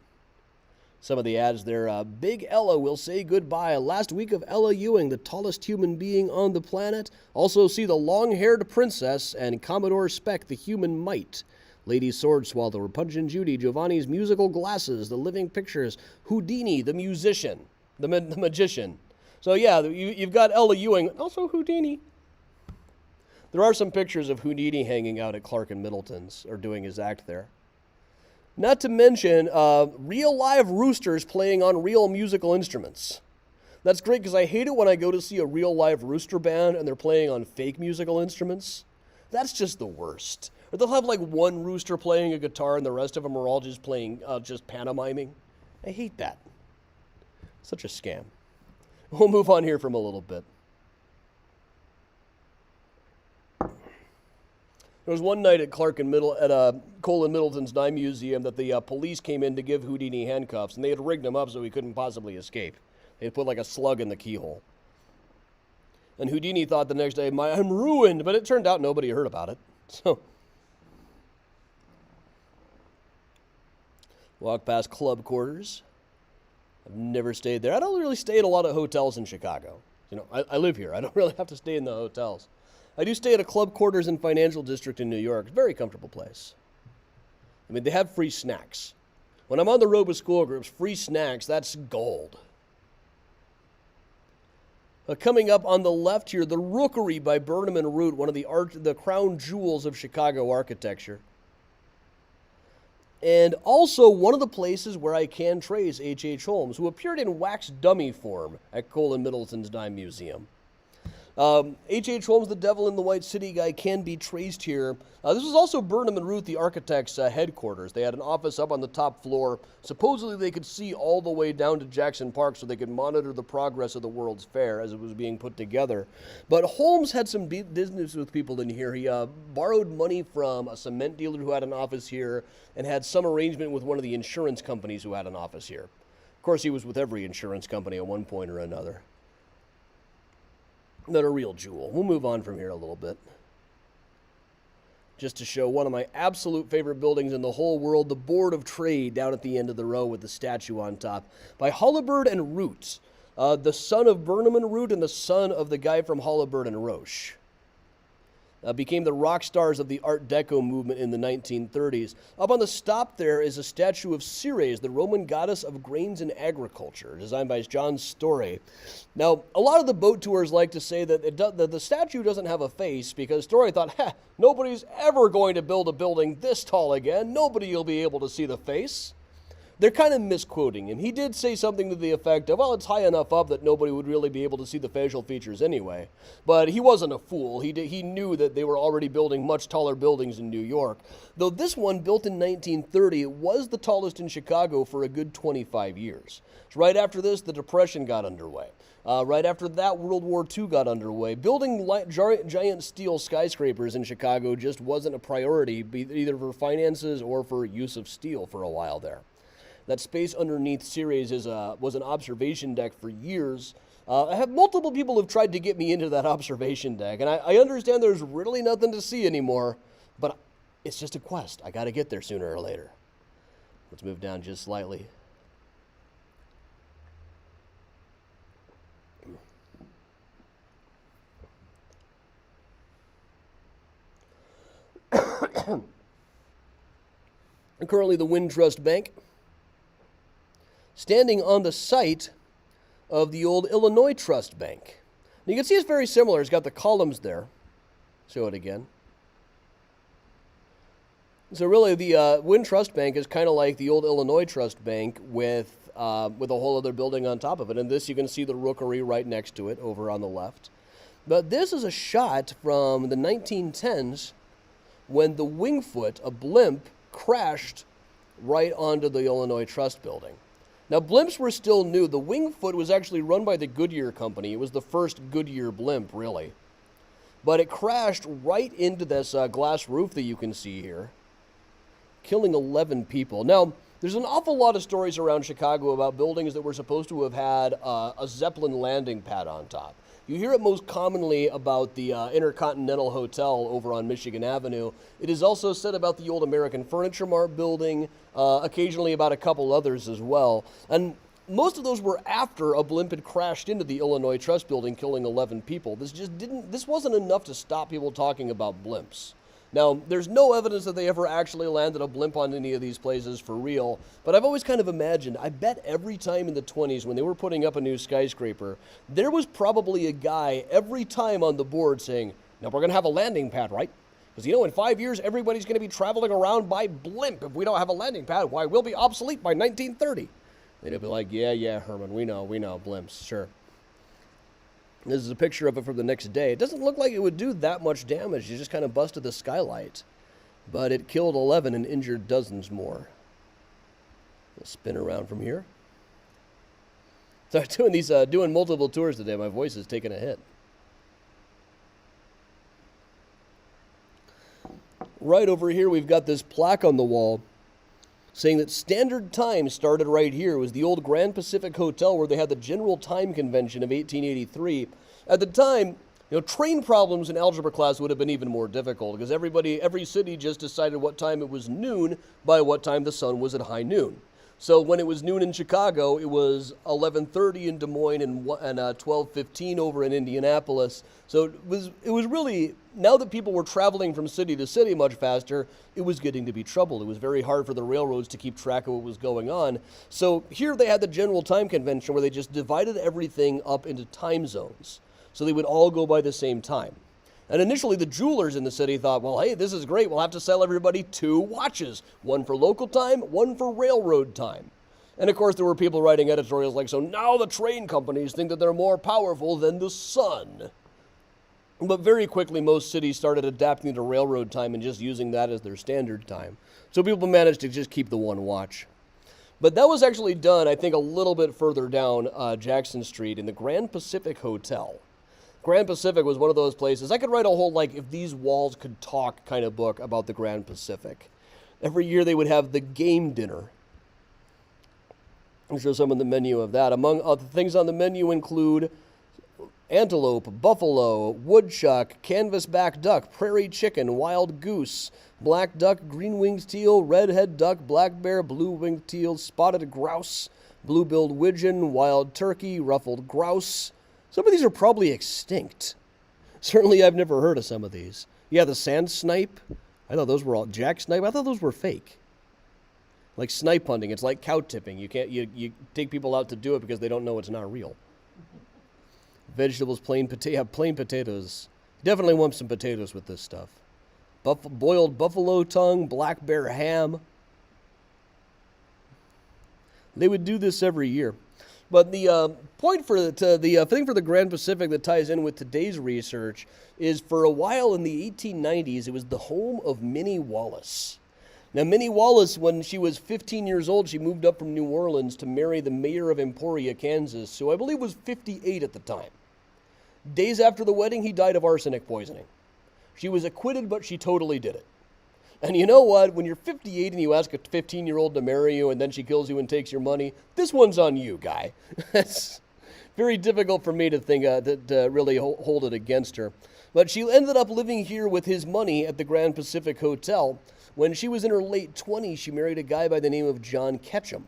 Some of the ads there, Big Ella will say goodbye. Last week of Ella Ewing, the tallest human being on the planet. Also see the long-haired princess and Commodore Speck, the human mite. Lady Sword Swallower, Punch and Judy, Giovanni's musical glasses, the living pictures, Houdini, the musician, the magician. So yeah, you've got Ella Ewing, also Houdini. There are some pictures of Houdini hanging out at Clark and Middleton's, or doing his act there. Not to mention real live roosters playing on real musical instruments. That's great because I hate it when I go to see a real live rooster band and they're playing on fake musical instruments. That's just the worst. Or they'll have like one rooster playing a guitar and the rest of them are all just playing, just pantomiming. I hate that. Such a scam. We'll move on here from a little bit. There was one night at Cole and Middleton's Dime Museum that the police came in to give Houdini handcuffs, and they had rigged him up so he couldn't possibly escape. They had put like a slug in the keyhole. And Houdini thought the next day, I'm ruined, but it turned out nobody heard about it. So, walk past club quarters. I've never stayed there. I don't really stay at a lot of hotels in Chicago. You know, I live here. I don't really have to stay in the hotels. I do stay at a club quarters and financial district in New York. Very comfortable place. I mean, they have free snacks. When I'm on the road with school groups, free snacks, that's gold. Coming up on the left here, the Rookery by Burnham and Root, one of the crown jewels of Chicago architecture. And also one of the places where I can trace H.H. Holmes, who appeared in wax dummy form at Cole and Middleton's Dime Museum. H.H. Holmes, the Devil in the White City guy, can be traced here. This was also Burnham and Root, the architects' headquarters. They had an office up on the top floor. Supposedly they could see all the way down to Jackson Park so they could monitor the progress of the World's Fair as it was being put together. But Holmes had some business with people in here. He borrowed money from a cement dealer who had an office here and had some arrangement with one of the insurance companies who had an office here. Of course, he was with every insurance company at one point or another. Not a real jewel. We'll move on from here a little bit. Just to show one of my absolute favorite buildings in the whole world, the Board of Trade down at the end of the row with the statue on top. By Halliburd and Root, the son of Burnham and Root and the son of the guy from Halliburd and Roche. Became the rock stars of the Art Deco movement in the 1930s. Up on the stop there is a statue of Ceres, the Roman goddess of grains and agriculture, designed by John Story. Now, a lot of the boat tours like to say that, that the statue doesn't have a face because Story thought, nobody's ever going to build a building this tall again. Nobody will be able to see the face. They're kind of misquoting him. He did say something to the effect of, well, it's high enough up that nobody would really be able to see the facial features anyway. But he wasn't a fool. He knew that they were already building much taller buildings in New York. Though this one, built in 1930, was the tallest in Chicago for a good 25 years. So right after this, the Depression got underway. Right after that, World War II got underway. Building giant steel skyscrapers in Chicago just wasn't a priority, either for finances or for use of steel for a while there. That space underneath Ceres was an observation deck for years. I have multiple people who've tried to get me into that observation deck, and I understand there's really nothing to see anymore, but it's just a quest. I got to get there sooner or later. Let's move down just slightly. And currently the Wintrust Bank, standing on the site of the old Illinois Trust Bank. And you can see it's very similar. It's got the columns there. Show it again. So really, the Wintrust Bank is kind of like the old Illinois Trust Bank with a whole other building on top of it. And this, you can see the Rookery right next to it over on the left. But this is a shot from the 1910s when the Wingfoot, a blimp, crashed right onto the Illinois Trust Building. Now, blimps were still new. The Wingfoot was actually run by the Goodyear Company. It was the first Goodyear blimp, really. But it crashed right into this glass roof that you can see here, killing 11 people. Now, there's an awful lot of stories around Chicago about buildings that were supposed to have had a Zeppelin landing pad on top. You hear it most commonly about the Intercontinental Hotel over on Michigan Avenue. It is also said about the old American Furniture Mart building, occasionally about a couple others as well. And most of those were after a blimp had crashed into the Illinois Trust Building, killing 11 people. This wasn't enough to stop people talking about blimps. Now, there's no evidence that they ever actually landed a blimp on any of these places for real, but I've always kind of imagined, I bet every time in the 20s when they were putting up a new skyscraper, there was probably a guy every time on the board saying, now we're going to have a landing pad, right? Because, in 5 years, everybody's going to be traveling around by blimp. If we don't have a landing pad, why, we'll be obsolete by 1930. They'd be like, yeah, Herman, we know, blimps, sure. This is a picture of it from the next day. It doesn't look like it would do that much damage. You just kind of busted the skylight. But it killed 11 and injured dozens more. We'll spin around from here. So I'm doing multiple tours today. My voice is taking a hit. Right over here, we've got this plaque on the wall saying that Standard Time started right here. It was the old Grand Pacific Hotel where they had the General Time Convention of 1883. At the time, train problems in algebra class would have been even more difficult because every city just decided what time it was noon by what time the sun was at high noon. So when it was noon in Chicago, it was 11:30 in Des Moines and 12:15 over in Indianapolis. So it was really, now that people were traveling from city to city much faster, it was getting to be trouble. It was very hard for the railroads to keep track of what was going on. So here they had the General Time Convention where they just divided everything up into time zones. So they would all go by the same time. And initially, the jewelers in the city thought, well, hey, this is great. We'll have to sell everybody 2 watches, one for local time, one for railroad time. And, of course, there were people writing editorials like, so now the train companies think that they're more powerful than the sun. But very quickly, most cities started adapting to railroad time and just using that as their standard time. So people managed to just keep the 1 watch. But that was actually done, I think, a little bit further down Jackson Street in the Grand Pacific Hotel. Grand Pacific was one of those places. I could write a whole, if these walls could talk kind of book about the Grand Pacific. Every year they would have the game dinner. I'll show some of the menu of that. Among other things on the menu include antelope, buffalo, woodchuck, canvasback duck, prairie chicken, wild goose, black duck, green-winged teal, red-head duck, black bear, blue-winged teal, spotted grouse, blue-billed widgeon, wild turkey, ruffled grouse. Some of these are probably extinct. Certainly I've never heard of some of these. Yeah, the sand snipe. I thought those were all jack snipe. I thought those were fake. Like snipe hunting, it's like cow tipping. You take people out to do it because they don't know it's not real. Vegetables, plain potatoes. Definitely want some potatoes with this stuff. Boiled buffalo tongue, black bear ham. They would do this every year. But the thing for the Grand Pacific that ties in with today's research is for a while in the 1890s, it was the home of Minnie Wallace. Now, Minnie Wallace, when she was 15 years old, she moved up from New Orleans to marry the mayor of Emporia, Kansas, who I believe was 58 at the time. Days after the wedding, he died of arsenic poisoning. She was acquitted, but she totally did it. And you know what? When you're 58 and you ask a 15-year-old to marry you and then she kills you and takes your money, this one's on you, guy. That's very difficult for me to think to really hold it against her. But she ended up living here with his money at the Grand Pacific Hotel. When she was in her late 20s, she married a guy by the name of John Ketchum.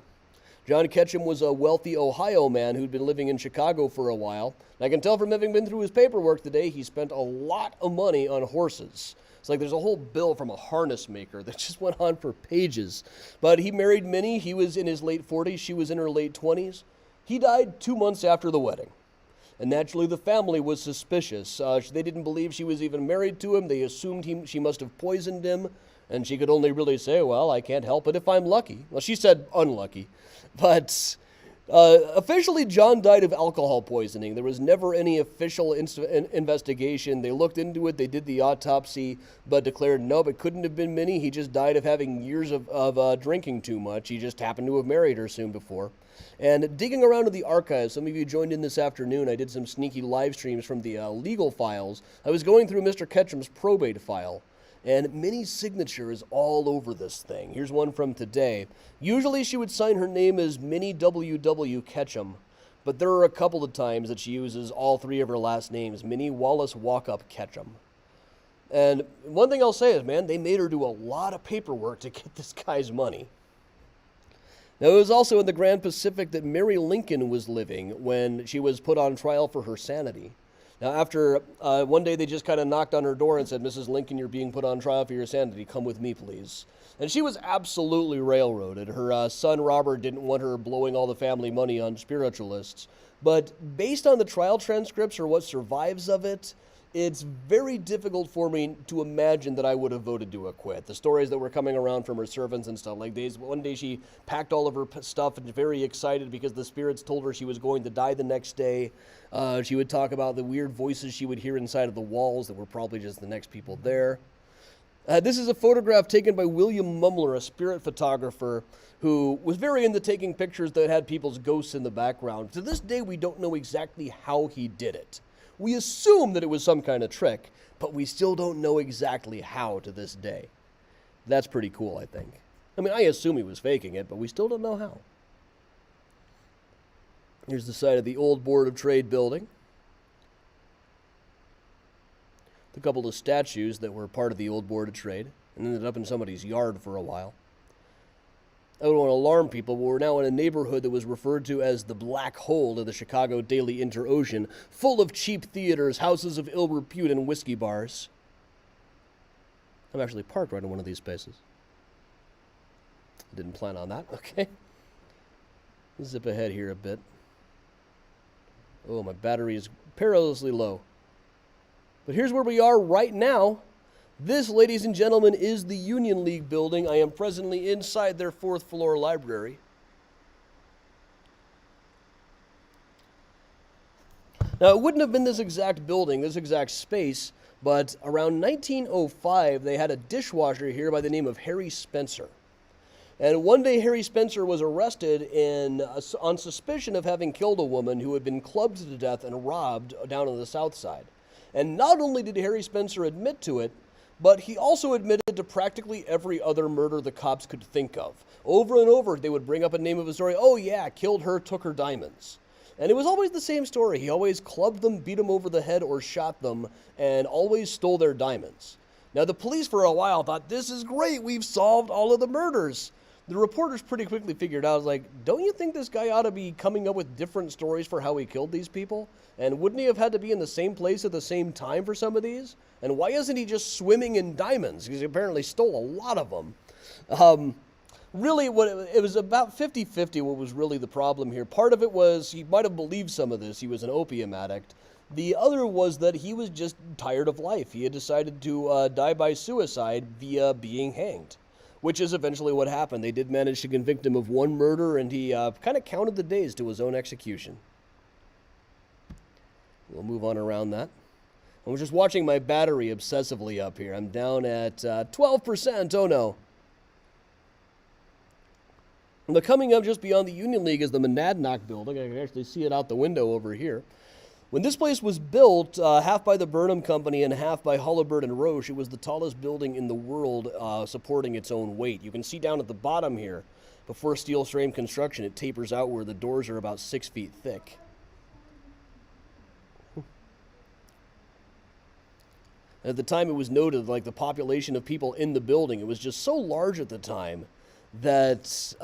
John Ketchum was a wealthy Ohio man who'd been living in Chicago for a while. And I can tell from having been through his paperwork today, he spent a lot of money on horses. It's like there's a whole bill from a harness maker that just went on for pages. But he married Minnie. He was in his late 40s. She was in her late 20s. He died 2 months after the wedding. And naturally, the family was suspicious. They didn't believe she was even married to him. They assumed she must have poisoned him. And she could only really say, well, I can't help it if I'm lucky. Well, she said unlucky. But officially, John died of alcohol poisoning. There was never any official investigation. They looked into it. They did the autopsy, but declared, nope, it couldn't have been Minnie. He just died of having years of drinking too much. He just happened to have married her soon before. And digging around in the archives, some of you joined in this afternoon. I did some sneaky live streams from the legal files. I was going through Mr. Ketchum's probate file. And Minnie's signature is all over this thing. Here's one from today. Usually she would sign her name as Minnie W.W. Ketchum, but there are a couple of times that she uses all three of her last names, Minnie Wallace Walkup Ketchum. And one thing I'll say is, man, they made her do a lot of paperwork to get this guy's money. Now, it was also in the Grand Pacific that Mary Lincoln was living when she was put on trial for her sanity. Now, after one day they just kind of knocked on her door and said, Mrs. Lincoln, you're being put on trial for your sanity. Come with me, please. And she was absolutely railroaded. Her son, Robert, didn't want her blowing all the family money on spiritualists. But based on the trial transcripts or what survives of it, it's very difficult for me to imagine that I would have voted to acquit. The stories that were coming around from her servants and stuff, like one day she packed all of her stuff and very excited because the spirits told her she was going to die the next day. She would talk about the weird voices she would hear inside of the walls that were probably just the next people there. This is a photograph taken by William Mumler, a spirit photographer who was very into taking pictures that had people's ghosts in the background. To this day, we don't know exactly how he did it. We assume that it was some kind of trick, but we still don't know exactly how to this day. That's pretty cool, I think. I mean, I assume he was faking it, but we still don't know how. Here's the site of the old Board of Trade building. A couple of statues that were part of the old Board of Trade and ended up in somebody's yard for a while. I don't want to alarm people, but we're now in a neighborhood that was referred to as the Black Hole of the Chicago Daily Inter-Ocean, full of cheap theaters, houses of ill repute, and whiskey bars. I'm actually parked right in one of these spaces. I didn't plan on that. Okay. Let's zip ahead here a bit. Oh, my battery is perilously low. But here's where we are right now. This, ladies and gentlemen, is the Union League building. I am presently inside their 4th floor library. Now, it wouldn't have been this exact building, this exact space, but around 1905, they had a dishwasher here by the name of Harry Spencer. And one day, Harry Spencer was arrested on suspicion of having killed a woman who had been clubbed to death and robbed down on the south side. And not only did Harry Spencer admit to it, but he also admitted to practically every other murder the cops could think of. Over and over, they would bring up a name of a story. Oh, yeah, killed her, took her diamonds. And it was always the same story. He always clubbed them, beat them over the head, or shot them, and always stole their diamonds. Now, the police for a while thought, this is great, we've solved all of the murders. The reporters pretty quickly figured out, like, don't you think this guy ought to be coming up with different stories for how he killed these people? And wouldn't he have had to be in the same place at the same time for some of these? And why isn't he just swimming in diamonds? Because he apparently stole a lot of them. Really, it was about 50-50 what was really the problem here. Part of it was he might have believed some of this. He was an opium addict. The other was that he was just tired of life. He had decided to die by suicide via being hanged, which is eventually what happened. They did manage to convict him of one murder, and he kind of counted the days to his own execution. We'll move on around that. I was just watching my battery obsessively up here. I'm down at 12%. Oh, no. But coming up just beyond the Union League is the Monadnock Building. I can actually see it out the window over here. When this place was built, half by the Burnham Company and half by Halliburton and Roche, it was the tallest building in the world supporting its own weight. You can see down at the bottom here, before steel frame construction, it tapers out where the doors are about 6 feet thick. At the time, it was noted, like, the population of people in the building, it was just so large at the time that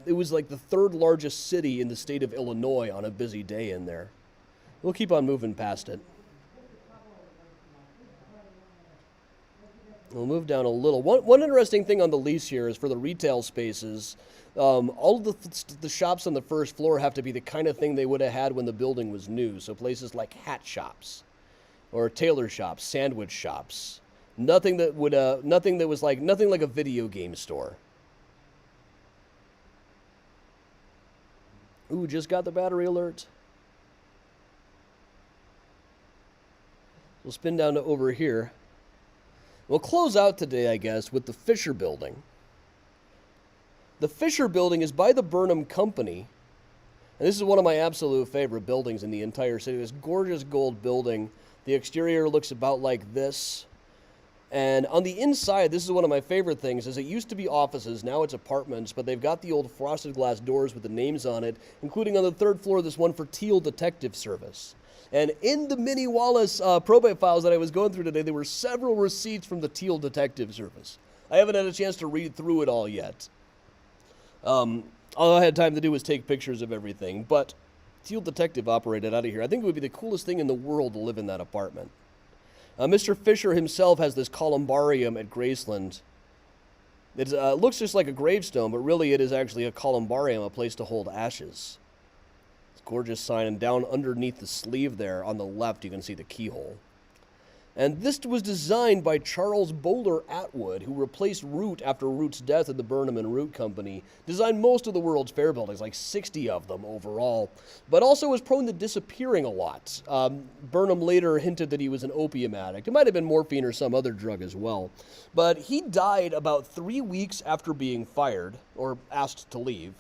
it was like the 3rd largest city in the state of Illinois on a busy day in there. We'll keep on moving past it. We'll move down a little. One interesting thing on the lease here is for the retail spaces, all of the shops on the first floor have to be the kind of thing they would have had when the building was new. So places like hat shops or tailor shops, sandwich shops. Nothing like a video game store. Ooh, just got the battery alert. We'll spin down to over here. We'll close out today, I guess, with the Fisher Building. The Fisher Building is by the Burnham Company. And this is one of my absolute favorite buildings in the entire city. This gorgeous gold building. The exterior looks about like this. And on the inside, this is one of my favorite things, is it used to be offices, now it's apartments, but they've got the old frosted glass doors with the names on it, including on the third floor, this one for Teal Detective Service. And in the Minnie Wallace probate files that I was going through today, there were several receipts from the Teal Detective Service. I haven't had a chance to read through it all yet. All I had time to do was take pictures of everything, but Teal Detective operated out of here. I think it would be the coolest thing in the world to live in that apartment. Mr. Fisher himself has this columbarium at Graceland. It looks just like a gravestone, but really it is actually a columbarium, a place to hold ashes. It's a gorgeous sign, and down underneath the sleeve there on the left you can see the keyhole. And this was designed by Charles Bowler Atwood, who replaced Root after Root's death at the Burnham and Root Company. Designed most of the World's Fair buildings, like 60 of them overall, but also was prone to disappearing a lot. Burnham later hinted that he was an opium addict. It might have been morphine or some other drug as well. But he died about 3 weeks after being fired, or asked to leave,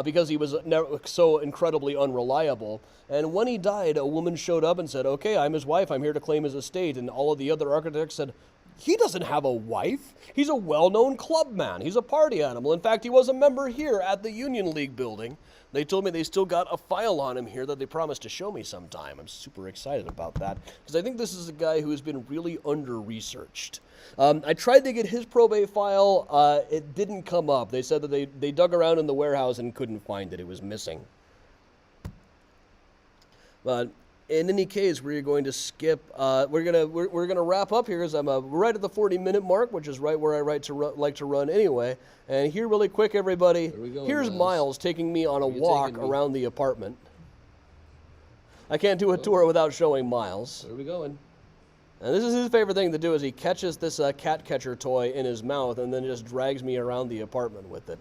because he was so incredibly unreliable. And when he died, a woman showed up and said, "Okay, I'm his wife. I'm here to claim his estate." And all of the other architects said, "He doesn't have a wife. He's a well-known club man. He's a party animal. In fact, he was a member here at the Union League building." They told me they still got a file on him here that they promised to show me sometime. I'm super excited about that, because I think this is a guy who has been really under-researched. I tried to get his probate file. It didn't come up. They said that they dug around in the warehouse and couldn't find it. It was missing. But in any case, we're going to skip. We're gonna wrap up here, as I'm right at the 40-minute mark, which is right where I like to run anyway. And here, really quick, everybody. Here's Miles taking me on a walk around the apartment. I can't do a tour without showing Miles. Where are we going? And this is his favorite thing to do, is he catches this cat catcher toy in his mouth and then just drags me around the apartment with it.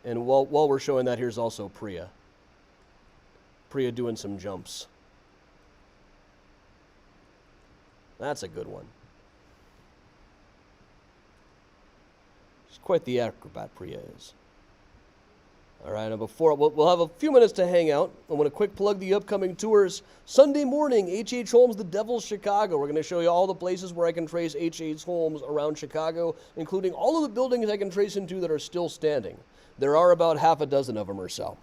And while we're showing that, here's also Priya. Priya doing some jumps. That's a good one. She's quite the acrobat, Priya is. All right, and before we'll have a few minutes to hang out. I want to quick plug the upcoming tours. Sunday morning, H.H. Holmes, The Devil's Chicago. We're going to show you all the places where I can trace H.H. Holmes around Chicago, including all of the buildings I can trace him to that are still standing. There are about half a dozen of them or so.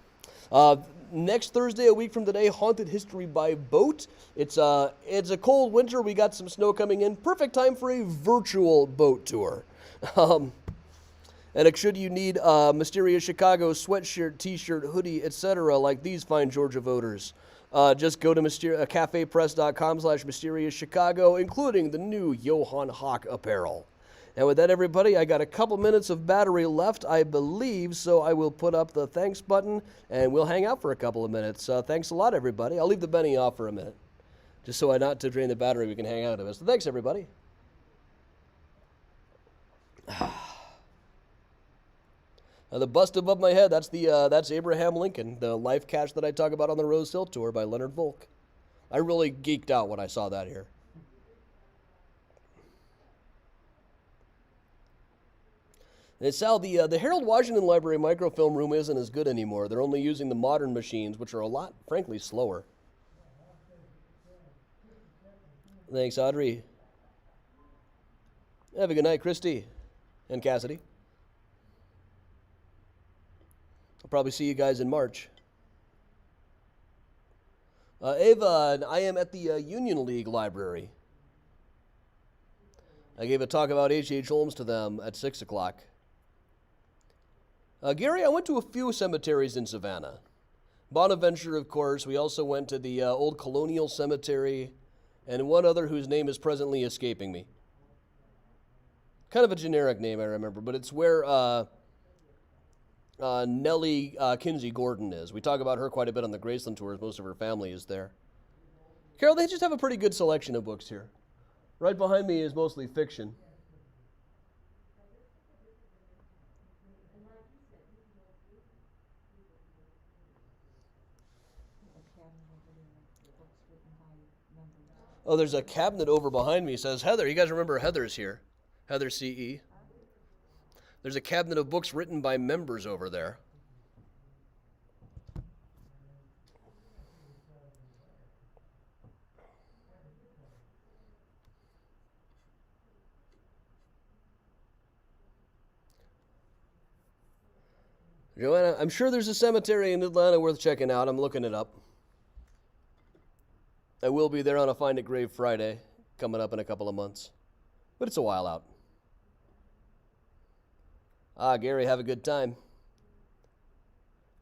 Next Thursday, a week from today, Haunted History by Boat. It's a cold winter. We got some snow coming in. Perfect time for a virtual boat tour. And should you need Mysterious Chicago sweatshirt, t-shirt, hoodie, etc., like these fine Georgia voters, just go to cafepress.com/Mysterious Chicago, including the new Johann Hawk apparel. And with that, everybody, I got a couple minutes of battery left, I believe, so I will put up the thanks button, and we'll hang out for a couple of minutes. Thanks a lot, everybody. I'll leave the Benny off for a minute, just so not to drain the battery. We can hang out of it. So thanks, everybody. The bust above my head, that's Abraham Lincoln, the life cache that I talk about on the Rose Hill Tour by Leonard Volk. I really geeked out when I saw that here. And Sal, the Harold Washington Library microfilm room isn't as good anymore. They're only using the modern machines, which are a lot, frankly, slower. Thanks, Audrey. Have a good night, Christy and Cassidy. I'll probably see you guys in March. Ava, I am at the Union League Library. I gave a talk about H.H. Holmes to them at 6 o'clock. Gary, I went to a few cemeteries in Savannah. Bonaventure, of course. We also went to the Old Colonial Cemetery, and one other whose name is presently escaping me. Kind of a generic name, I remember, but it's where Nellie Kinsey Gordon is. We talk about her quite a bit on the Graceland tours. Most of her family is there. Carol, they just have a pretty good selection of books here. Right behind me is mostly fiction. Oh, there's a cabinet over behind me. It says Heather. You guys remember Heather's here. Heather CE. There's a cabinet of books written by members over there. Joanna, I'm sure there's a cemetery in Atlanta worth checking out. I'm looking it up. I will be there on a Find a Grave Friday, coming up in a couple of months. But it's a while out. Gary, have a good time.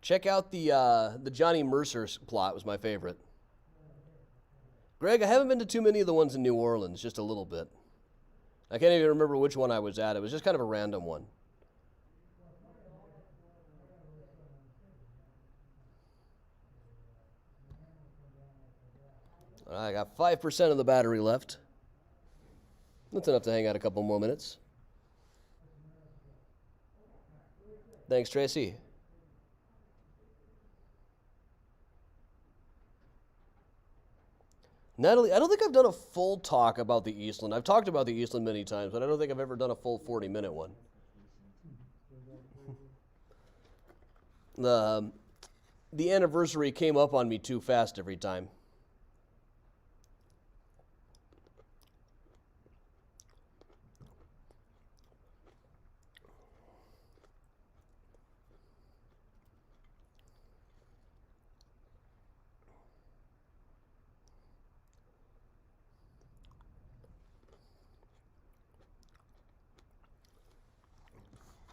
Check out the Johnny Mercer plot, was my favorite. Greg, I haven't been to too many of the ones in New Orleans, just a little bit. I can't even remember which one I was at. It was just kind of a random one. I got 5% of the battery left. That's enough to hang out a couple more minutes. Thanks, Tracy. Natalie, I don't think I've done a full talk about the Eastland. I've talked about the Eastland many times, but I don't think I've ever done a full 40-minute one. The anniversary came up on me too fast every time.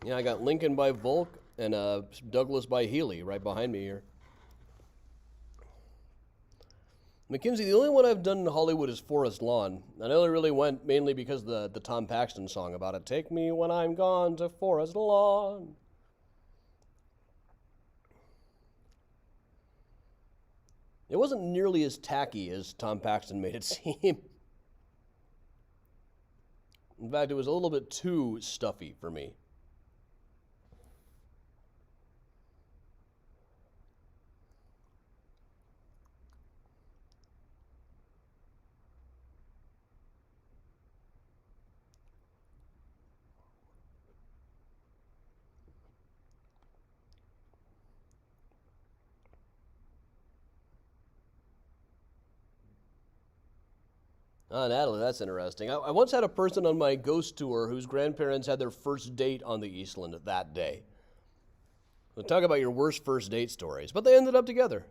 Yeah, I got Lincoln by Volk and Douglas by Healy right behind me here. Mackenzie, the only one I've done in Hollywood is Forest Lawn. And I only really went mainly because of the Tom Paxton song about it. Take me when I'm gone to Forest Lawn. It wasn't nearly as tacky as Tom Paxton made it seem. In fact, it was a little bit too stuffy for me. Natalie, that's interesting. I once had a person on my ghost tour whose grandparents had their first date on the Eastland that day. So talk about your worst first date stories. But they ended up together.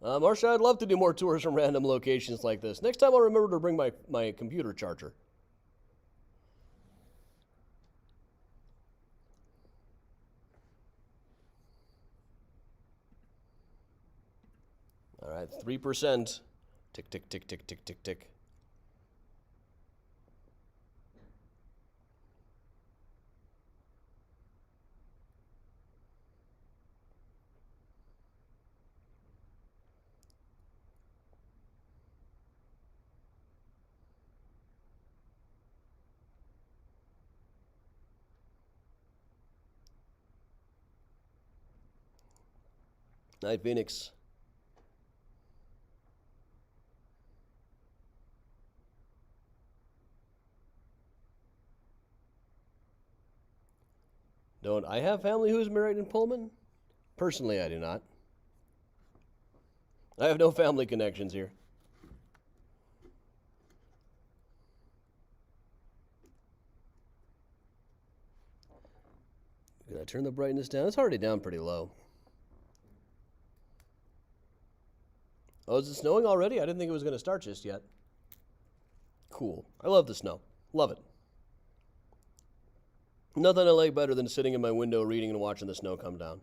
Marcia, I'd love to do more tours from random locations like this. Next time I'll remember to bring my computer charger. All right, 3%. Tick, tick, tick, tick, tick, tick, tick. Night, Phoenix. Don't I have family who is married in Pullman? Personally, I do not. I have no family connections here. Can I turn the brightness down? It's already down pretty low. Oh, is it snowing already? I didn't think it was going to start just yet. Cool. I love the snow. Love it. Nothing I like better than sitting in my window reading and watching the snow come down.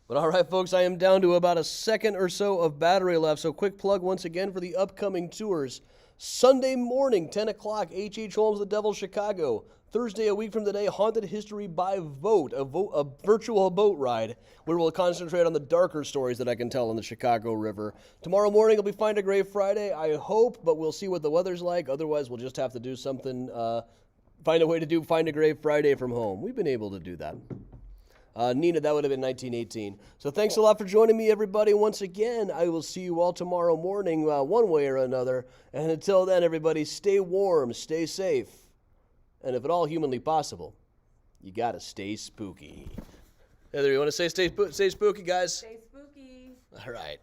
But all right, folks, I am down to about a second or so of battery left. So quick plug once again for the upcoming tours. Sunday morning, 10 o'clock, H.H. Holmes' The Devil, Chicago. Thursday, a week from today, Haunted History by Vote, a virtual boat ride where we'll concentrate on the darker stories that I can tell on the Chicago River. Tomorrow morning, it'll be Find a Grave Friday, I hope, but we'll see what the weather's like. Otherwise, we'll just have to do something, find a way to do Find a Grave Friday from home. We've been able to do that. Nina, that would have been 1918. So thanks a lot for joining me, everybody. Once again, I will see you all tomorrow morning, one way or another. And until then, everybody, stay warm, stay safe. And if at all humanly possible, you got to stay spooky. Heather, you want to say stay spooky, guys? Stay spooky. All right.